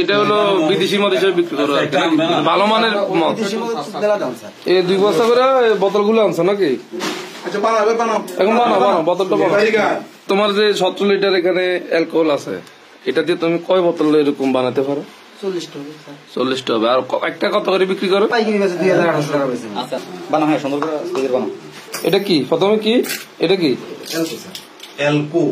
এটা হলো বিদেশি মদ হিসেবে বিক্রি করো, ভালো মানের মদ। এই 2 বস্তা করে বোতল গুলো আনছো নাকি? এখন বানাও বোতলটা বানাও। তোমার যে 17 লিটার এখানে অ্যালকোহল আছে, এটা দিয়ে তুমি কয় বোতল এরকম বানাতে পারো? 40টা হবে। আর একটা কত করে বিক্রি করো? এটা কি প্রথমে কি এটা কি অ্যালকো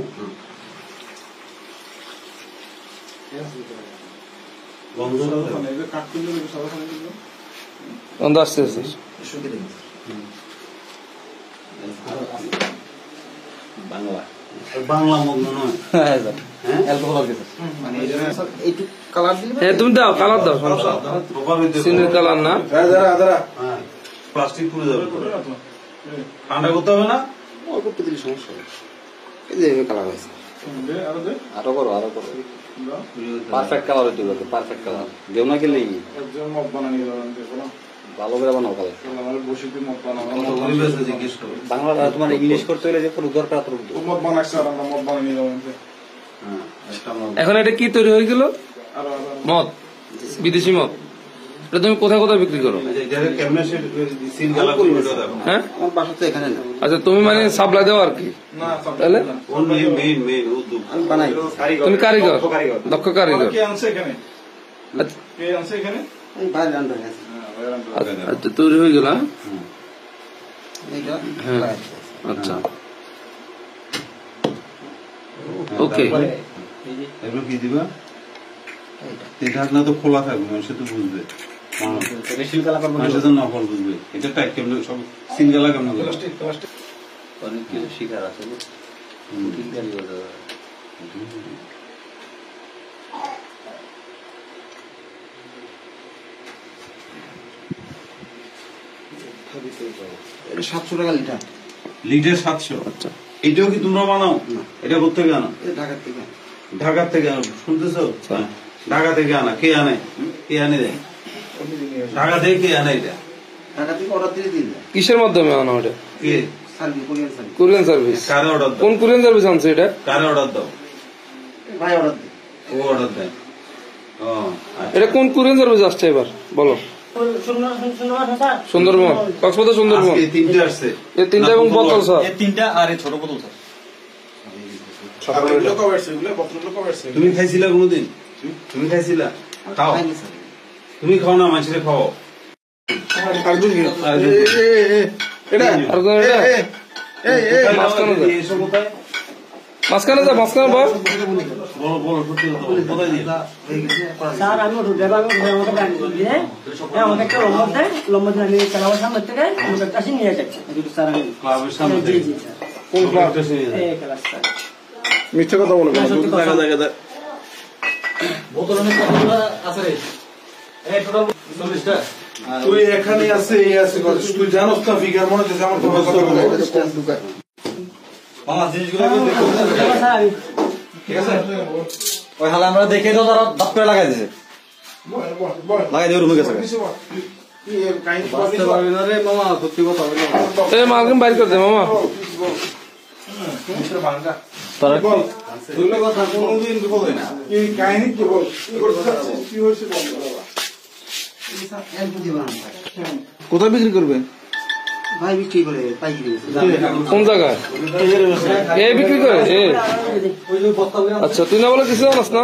আসছে বাংলা মদ নয়। তুমি দাও, কালার দাও, সমস্যা চিনির কালার না, প্লাস্টিক পুড়ে যাবে, ঠান্ডা করতে হবে না, অল্প একটু দিলে সমস্যা হবে। এই যে কালার হয়েছে, আরো করো পারফেক্ট কালার হইতে হবে, পারফেক্ট কালার দেও না গেলেই ভালো করে বানাও কালার। বাংলা তোমার ইংলিশ করতে হলে যে পুরো দরকার এখন এটা কি তৈরি হয়ে গেল? মদ, বিদেশি মদ। এটা তুমি কোথায় কোথায় বিক্রি করো? হ্যাঁ, আচ্ছা, তুমি মানে সাপ্লাই দাও আর কি, তাহলে তুমি কারিগর, দক্ষ কারিগর। আচ্ছা, তৈরি হয়ে গেল। হ্যাঁ, আচ্ছা, ওকে। কি দিবা? ঢাকনা তো খোলা থাকবে, মানুষের তো বুঝবে, মানুষের তো নকল বুঝবে। এটা টাইট কেমন সব সিঙ্গেলা কেমন অনেক কিছু শিকার আছে। এটা 700 টাকা লিটার। লিটার 700? আচ্ছা, এটাও কি তোমরা বানাও? এটা কোথেকে আনো? ঢাকার থেকে আনো। শুনতেছো? ঢাকা থেকে আনা। কে আনে? কে আনে দেয়? ঢাকা থেকে কে আনে? এটা ঢাকা থেকে অর্ডার দিয়ে দিন। কিসের মাধ্যমে আনো এটা? কে? Korean service. কারে অর্ডার দাও? কোন কোরিয়ান সার্ভিস আনছে এটা? কারে অর্ডার দাও? ভাই অর্ডার দেয়। ও অর্ডার দেয়। এটা কোন কোরিয়ান সার্ভিস আসছে এবার বলো? সুন্দরবন, কক্সবাজার সুন্দরবন। এই তিনটা আসছে, এই তিনটা এবং বোতল স্যার, এই তিনটা আর এই ছোট বোতল স্যার। তুমি খাইছিলা কোনদিন? তুমি খাইছিলা? খাও, তুমি খাও না, মানুষের খাও। মাঝখানে যা, মাঝখানে বা স্যার আমি আমাকে একটা লম্বা দিয়ে আমি চালাবার সামনে থেকে আমাকে কাছে নিয়ে যাচ্ছে স্যার। আমি ক্লাবের সামনে কোন ক্লাব? মিথ্যে কথা বলে তুই এখানে আছে, এই আছে, তুই জানোস না ফিগার মনে হচ্ছে আমার তোমার কথা বলে মামা জিনিসগুলো ঠিক আছে। ওই হালে আমরা দেখে তো তারা দাপ করে লাগাই দিছে, লাগাই দিয়ে রুমে গেছে। মামা সত্যি কথা বলে মালকিন বাইর করে দে মামা। কথা কোনদিন বলে না, এই কাহিনী কি বল কি হয়েছে? কোথায় বিক্রি করবে? ভাই বিক্রি করে পাইকারি। কোন জায়গায় এ বিক্রি করে? আচ্ছা, তুই না বলে কিছু জানাস না?